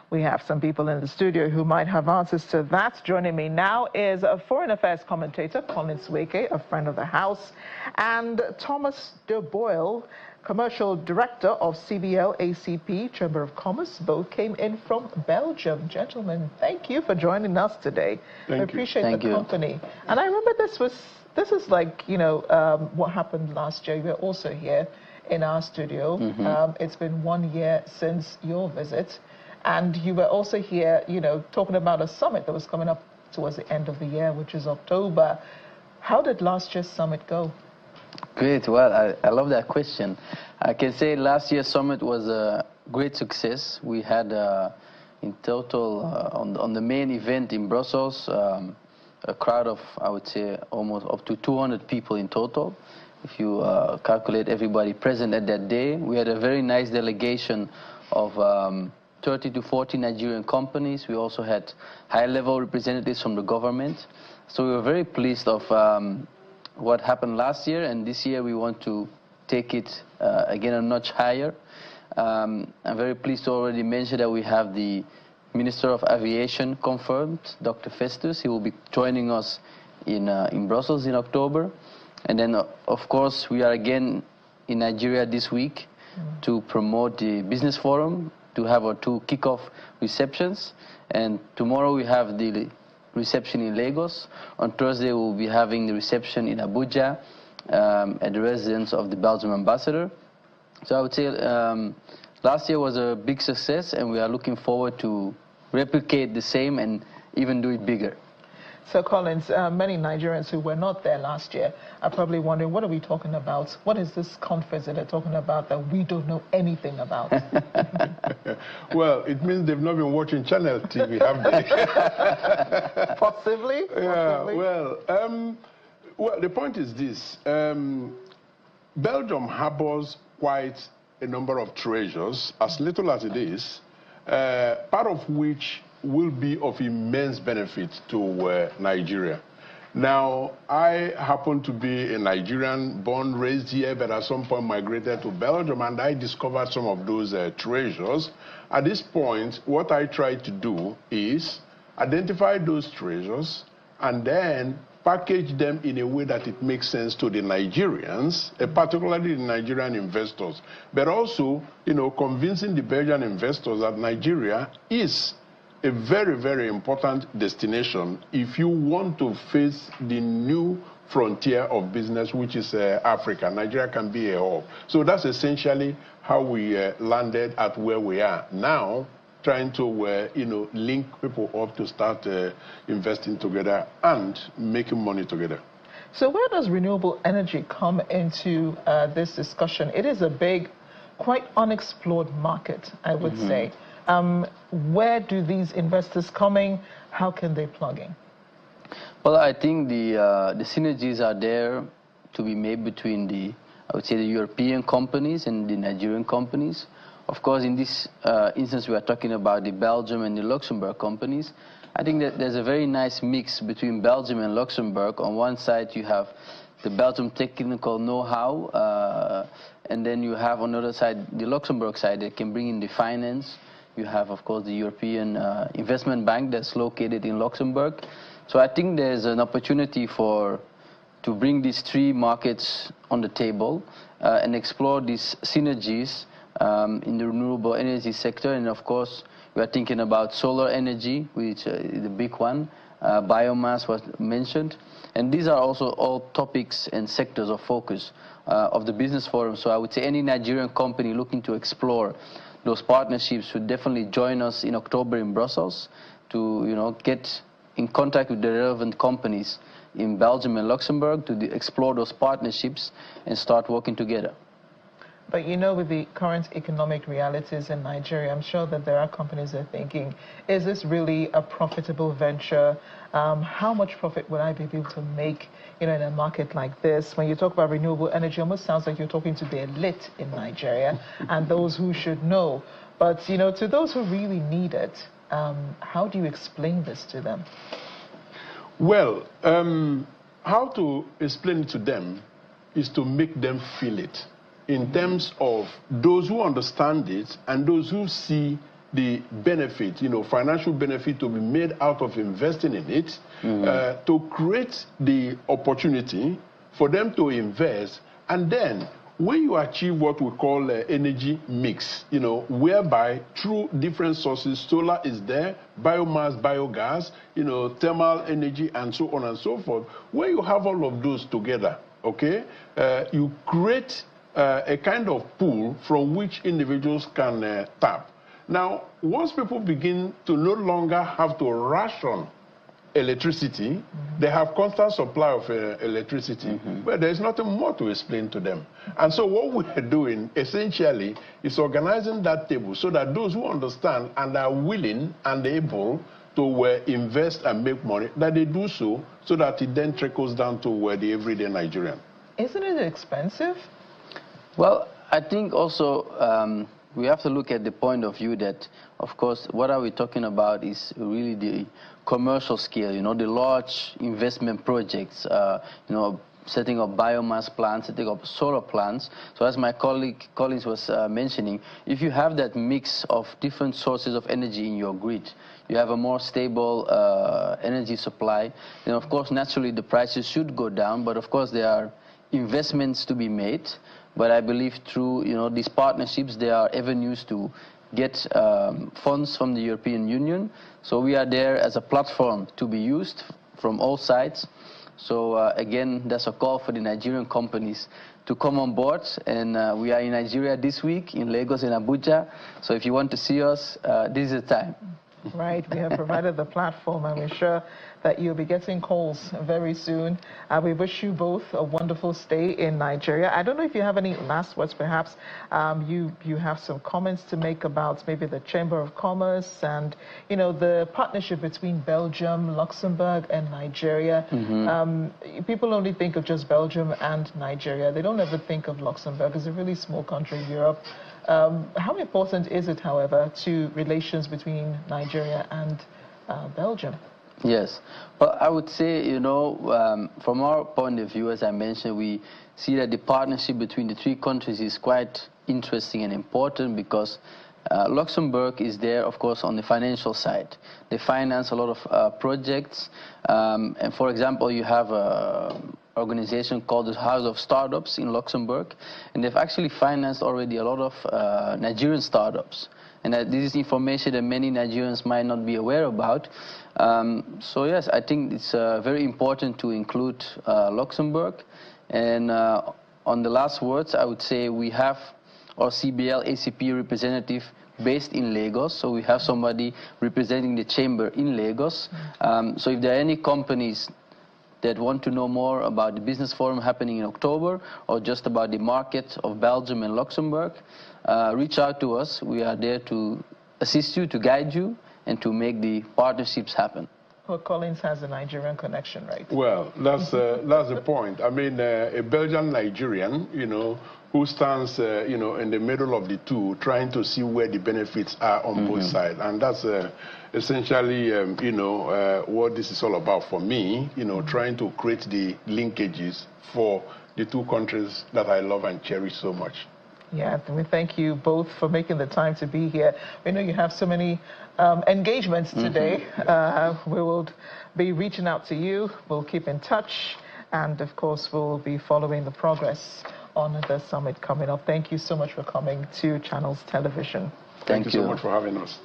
We have some people in the studio who might have answers to that. Joining me now is a foreign affairs commentator, Nweke, a friend of the house, and Thomas De Beule, commercial director of CBL ACP Chamber of Commerce. Both came in from Belgium. Gentlemen, thank you for joining us today. I appreciate the company. And I remember this is like, you know, what happened last year. You were also here in our studio. It's been 1 year since your visit. And you were also here, you know, talking about a summit that was coming up towards the end of the year, which is October. How did last year's summit go? Great. Well, I love that question. I can say last year's summit was a great success. We had, in total, on the main event in Brussels, a crowd of, I would say, almost up to 200 people in total. If you calculate everybody present at that day, we had a very nice delegation of 30 to 40 Nigerian companies. We also had high-level representatives from the government. So we were very pleased of what happened last year, and this year we want to take it again a notch higher. I'm very pleased to already mention that we have the Minister of Aviation confirmed, Dr. Festus. He will be joining us in Brussels in October. And then, of course, we are again in Nigeria this week to promote the Business Forum, to have our 2 kickoff receptions. And tomorrow we have the reception in Lagos. On Thursday we'll be having the reception in Abuja at the residence of the Belgian ambassador. So I would say last year was a big success, and we are looking forward to replicate the same and even do it bigger. So Collins, many Nigerians who were not there last year are probably wondering, what are we talking about? What is this conference that they're talking about that we don't know anything about? Well, it means they've not been watching Channel TV, have they? Possibly? Yeah, well, the point is this. Belgium harbors quite a number of treasures, as little as it is, part of which will be of immense benefit to Nigeria. Now, I happen to be a Nigerian, born, raised here, but at some point migrated to Belgium, and I discovered some of those treasures. At this point, what I try to do is identify those treasures and then package them in a way that it makes sense to the Nigerians, particularly the Nigerian investors, but also, you know, convincing the Belgian investors that Nigeria is a very, very important destination if you want to face the new frontier of business, which is Africa. Nigeria can be a hub. So that's essentially how we landed at where we are now, trying to you know, link people up to start investing together and making money together. So where does renewable energy come into this discussion? It is a big, quite unexplored market, I would say. Where do these investors coming? How can they plug in? Well, I think the synergies are there to be made between the, I would say, the European companies and the Nigerian companies. Of course, in this instance, we are talking about the Belgium and the Luxembourg companies. I think that there's a very nice mix between Belgium and Luxembourg. On one side, you have the Belgium technical know-how, and then you have on the other side, the Luxembourg side that can bring in the finance. You have, of course, the European Investment Bank that's located in Luxembourg. So I think there's an opportunity to bring these 3 markets on the table and explore these synergies in the renewable energy sector. And of course, we are thinking about solar energy, which is the big one. Biomass was mentioned. And these are also all topics and sectors of focus of the Business Forum. So I would say any Nigerian company looking to explore those partnerships should definitely join us in October in Brussels to, you know, get in contact with the relevant companies in Belgium and Luxembourg to explore those partnerships and start working together. But you know, with the current economic realities in Nigeria, I'm sure that there are companies that are thinking, is this really a profitable venture? How much profit would I be able to make, you know, in a market like this? When you talk about renewable energy, it almost sounds like you're talking to the elite in Nigeria and those who should know. But, you know, to those who really need it, how do you explain this to them? Well, how to explain it to them is to make them feel it, in terms of those who understand it and those who see the benefit, financial benefit to be made out of investing in it, to create the opportunity for them to invest, and then when you achieve what we call energy mix, whereby through different sources, solar is there, biomass, biogas, thermal energy, and so on and so forth. When you have all of those together, okay, you create a kind of pool from which individuals can tap. Now, once people begin to no longer have to ration electricity, they have constant supply of electricity, but there is nothing more to explain to them. And so what we are doing essentially is organizing that table so that those who understand and are willing and able to invest and make money, that they do so that it then trickles down to the everyday Nigerian. Isn't it expensive? Well, I think also we have to look at the point of view that, of course, what are we talking about is really the commercial scale, the large investment projects, setting up biomass plants, setting up solar plants. So as my colleague Collins was mentioning, if you have that mix of different sources of energy in your grid, you have a more stable energy supply, then of course naturally the prices should go down, but of course there are investments to be made. But I believe through these partnerships there are avenues to get funds from the European Union. So we are there as a platform to be used from all sides. So again, that's a call for the Nigerian companies to come on board. And we are in Nigeria this week, in Lagos and Abuja. So if you want to see us, this is the time. Right, we have provided the platform, and we're sure that you'll be getting calls very soon. We wish you both a wonderful stay in Nigeria. I don't know if you have any last words, perhaps. You have some comments to make about maybe the Chamber of Commerce and, the partnership between Belgium, Luxembourg, and Nigeria. People only think of just Belgium and Nigeria. They don't ever think of Luxembourg. It's a really small country in Europe. How important is it, however, to relations between Nigeria and Belgium? Yes. Well, I would say, from our point of view, as I mentioned, we see that the partnership between the three countries is quite interesting and important because Luxembourg is there, of course, on the financial side. They finance a lot of projects. And for example, you have an organization called the House of Startups in Luxembourg, and they've actually financed already a lot of Nigerian startups. And this is information that many Nigerians might not be aware about. So yes, I think it's very important to include Luxembourg. And on the last words, I would say we have our CBL ACP representative based in Lagos, so we have somebody representing the chamber in Lagos. So if there are any companies that want to know more about the business forum happening in October or just about the market of Belgium and Luxembourg, reach out to us. We are there to assist you, to guide you, and to make the partnerships happen. Well, Collins has a Nigerian connection, right? Well, that's the point. I mean, a Belgian Nigerian, who stands, in the middle of the two, trying to see where the benefits are on both sides. And that's essentially, what this is all about for me, trying to create the linkages for the two countries that I love and cherish so much. Yeah, we thank you both for making the time to be here. We know you have so many engagements today. We will be reaching out to you. We'll keep in touch. And, of course, we'll be following the progress on the summit coming up. Thank you so much for coming to Channels Television. Thank you so much for having us.